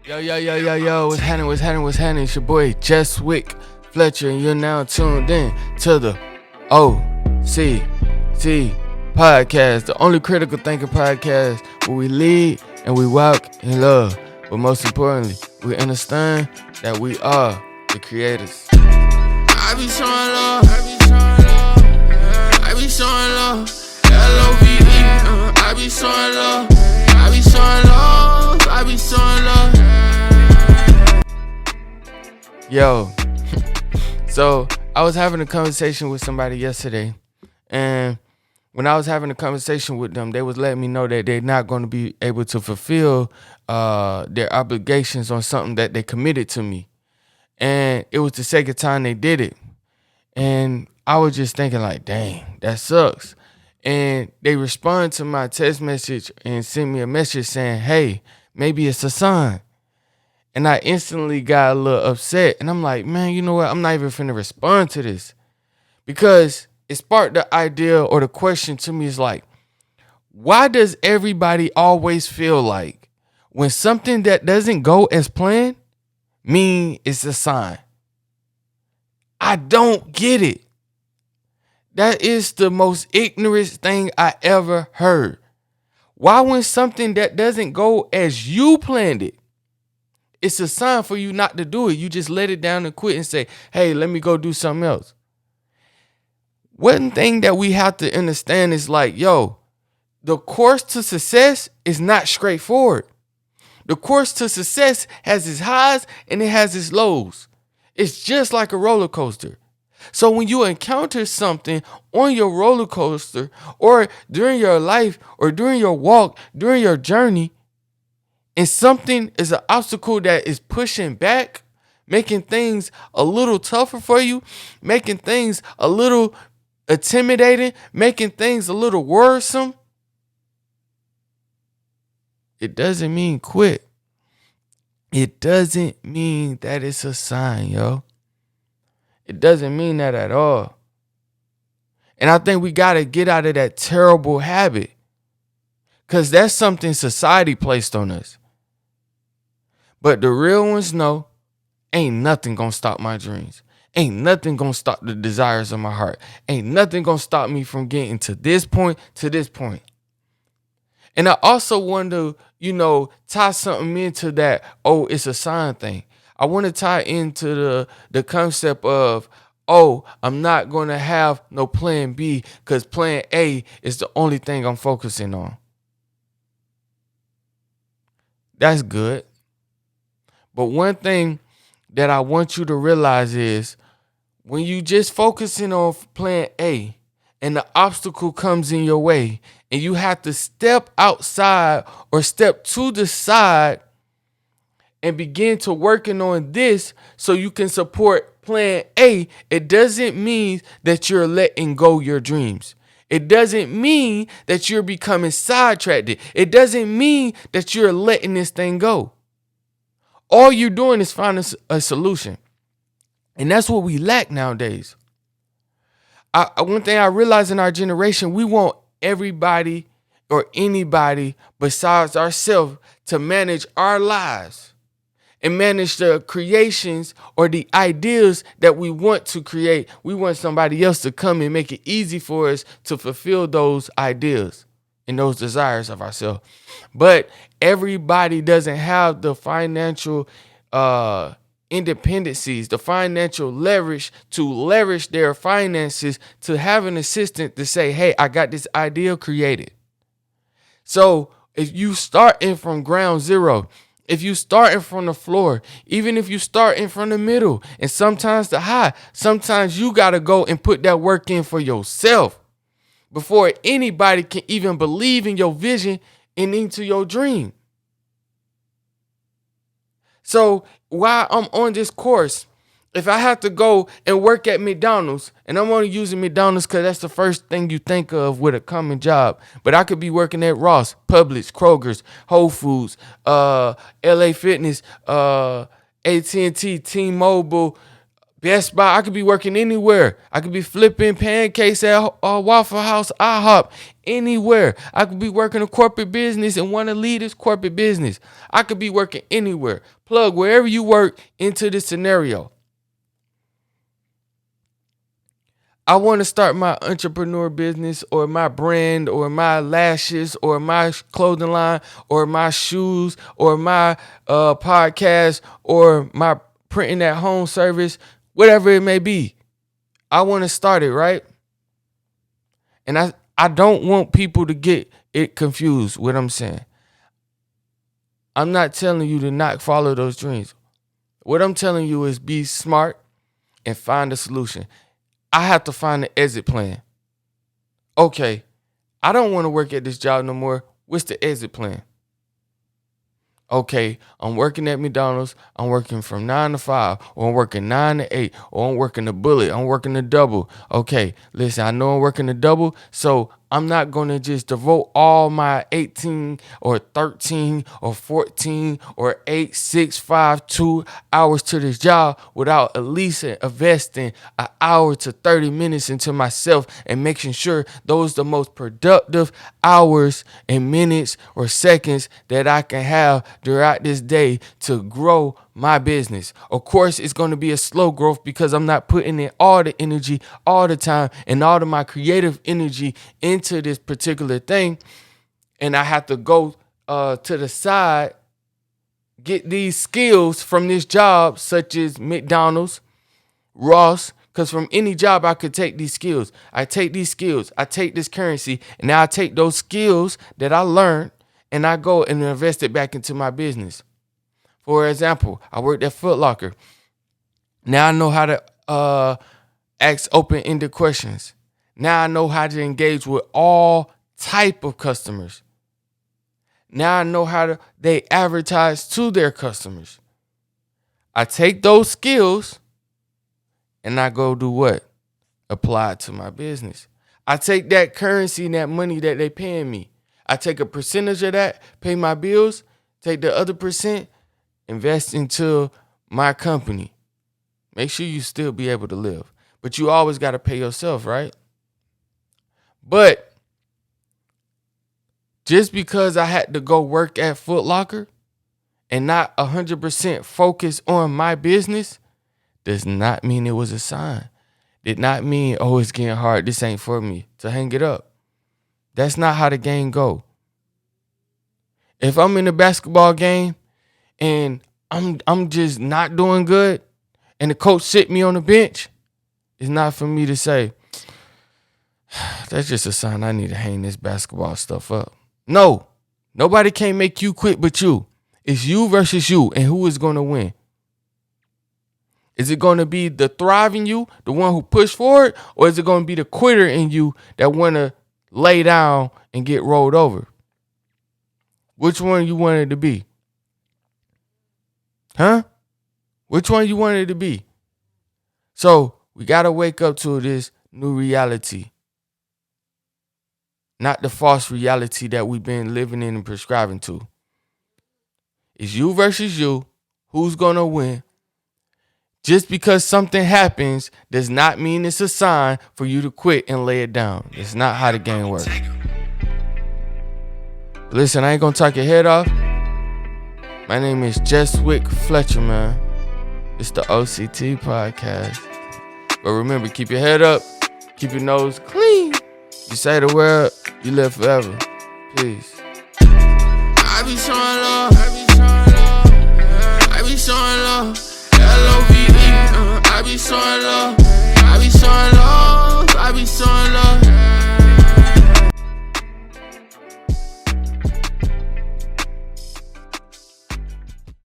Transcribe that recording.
Yo, what's happening? It's your boy Jeswic, Fletcher, and you're now tuned in to the OCC podcast, the only critical thinking podcast where we lead and we walk in love. But most importantly, we understand that we are the creators. I be showing love, I be showing love, L-O-V-E, I be showing love, I be showing love. Yo, so I was having a conversation with somebody yesterday, and when I was having a conversation with them, they was letting me know that they're not going to be able to fulfill their obligations on something that they committed to me. And it was the second time they did it. And I was just thinking like, dang, that sucks. And they responded to my text message and sent me a message saying, hey, maybe it's a sign. And I instantly got a little upset. And I'm like, man, you know what? I'm not even finna respond to this. Because it sparked the idea or the question to me is like, why does everybody always feel like when something that doesn't go as planned mean it's a sign? I don't get it. That is the most ignorant thing I ever heard. Why when something that doesn't go as you planned it, it's a sign for you not to do it. You just let it down and quit and say, hey, let me go do something else. One thing that we have to understand is like, yo, the course to success is not straightforward. The course to success has its highs and it has its lows. It's just like a roller coaster. So when you encounter something on your roller coaster or during your life or during your walk, during your journey, and something is an obstacle that is pushing back, making things a little tougher for you, making things a little intimidating, making things a little worrisome, it doesn't mean quit. It doesn't mean that it's a sign, yo. It doesn't mean that at all. And I think we got to get out of that terrible habit because that's something society placed on us. But the real ones know ain't nothing going to stop my dreams. Ain't nothing going to stop the desires of my heart. Ain't nothing going to stop me from getting to this point, to this point. And I also want to, tie something into that, oh, it's a sign thing. I want to tie into the concept of, oh, I'm not going to have no plan B because plan A is the only thing I'm focusing on. That's good. But one thing that I want you to realize is when you just focusing on plan A and the obstacle comes in your way and you have to step outside or step to the side and begin to working on this so you can support plan A, it doesn't mean that you're letting go your dreams. It doesn't mean that you're becoming sidetracked. It doesn't mean that you're letting this thing go. All you're doing is finding a solution. And that's what we lack nowadays. One thing I realize in our generation, we want everybody or anybody besides ourselves to manage our lives and manage the creations or the ideas that we want to create. We want somebody else to come and make it easy for us to fulfill those ideas and those desires of ourselves. But everybody doesn't have the financial independencies, the financial leverage to leverage their finances to have an assistant to say, hey, I got this idea created. So if you starting from ground zero, if you starting from the floor, even if you starting from the middle and sometimes the high, sometimes you got to go and put that work in for yourself before anybody can even believe in your vision and into your dream. So while I'm on this course, if I have to go and work at McDonald's, and I'm only using McDonald's because that's the first thing you think of with a common job, but I could be working at Ross, Publix, Kroger's, Whole Foods, LA Fitness, AT&T, T-Mobile, Best Buy. I could be working anywhere. I could be flipping pancakes at Waffle House, IHOP, anywhere. I could be working a corporate business and want to lead this corporate business. I could be working anywhere. Plug wherever you work into this scenario. I want to start my entrepreneur business or my brand or my lashes or my clothing line or my shoes or my podcast or my printing at home service, whatever it may be. I want to start it, right? And I don't want people to get it confused, what I'm saying. I'm not telling you to not follow those dreams. What I'm telling you is be smart and find a solution. I have to find an exit plan. Okay, I don't want to work at this job no more. What's the exit plan? Okay, I'm working at McDonald's. I'm working from 9 to 5, or I'm working 9 to 8, or I'm working the bullet. I'm working the double. Okay, listen, I know I'm working the double, so I'm not going to just devote all my 18 or 13 or 14 or 8, 6, 5, 2 hours to this job without at least investing an hour to 30 minutes into myself and making sure those are the most productive hours and minutes or seconds that I can have throughout this day to grow my business. Of course, it's going to be a slow growth because I'm not putting in all the energy all the time and all of my creative energy into this particular thing. And I have to go to the side, get these skills from this job, such as McDonald's, Ross, because from any job I could take these skills. I take these skills, I take this currency, and now I take those skills that I learned and I go and invest it back into my business. For example, I worked at Foot Locker. Now I know how to ask open-ended questions. Now I know how to engage with all type of customers. Now I know how they advertise to their customers. I take those skills and I go do what? Apply it to my business. I take that currency and that money that they paying me. I take a percentage of that, pay my bills, take the other percent, invest into my company. Make sure you still be able to live. But you always got to pay yourself, right? But just because I had to go work at Foot Locker and not 100% focus on my business does not mean it was a sign. Did not mean, oh, it's getting hard. This ain't for me. To hang it up. That's not how the game go. If I'm in a basketball game and I'm just not doing good and the coach sit me on the bench, it's not for me to say, that's just a sign I need to hang this basketball stuff up. No, nobody can make you quit but you. It's you versus you, and who is going to win? Is it going to be the thriving you, the one who pushed forward, or is it going to be the quitter in you that want to lay down and get rolled over? Which one you want it to be? Huh? Which one you want it to be? So we got to wake up to this new reality. Not the false reality that we've been living in and prescribing to. It's you versus you. Who's going to win? Just because something happens does not mean it's a sign for you to quit and lay it down. It's not how the game works. Listen, I ain't going to talk your head off. My name is Jeswic Fletcher, man. It's the OCT podcast. But remember, keep your head up. Keep your nose clean. You say the word, you live forever. Peace.